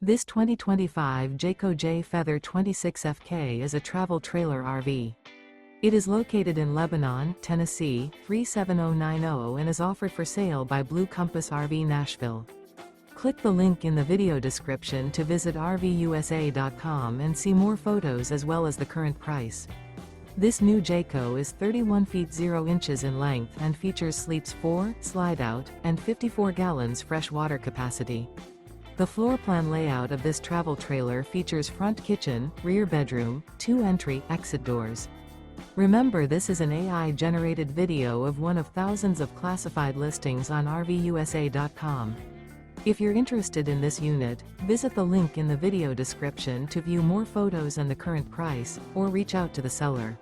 This 2025 Jayco Jay Feather 26FK is a travel trailer RV. It is located in Lebanon, Tennessee, 37090 and is offered for sale by Blue Compass RV Nashville. Click the link in the video description to visit RVUSA.com and see more photos as well as the current price. This new Jayco is 31 feet 0 inches in length and features sleeps 4, slide-out, and 54 gallons fresh water capacity. The floor plan layout of this travel trailer features front kitchen, rear bedroom, 2 entry/exit doors. Remember, this is an AI-generated video of one of thousands of classified listings on RVUSA.com. If you're interested in this unit, visit the link in the video description to view more photos and the current price, or reach out to the seller.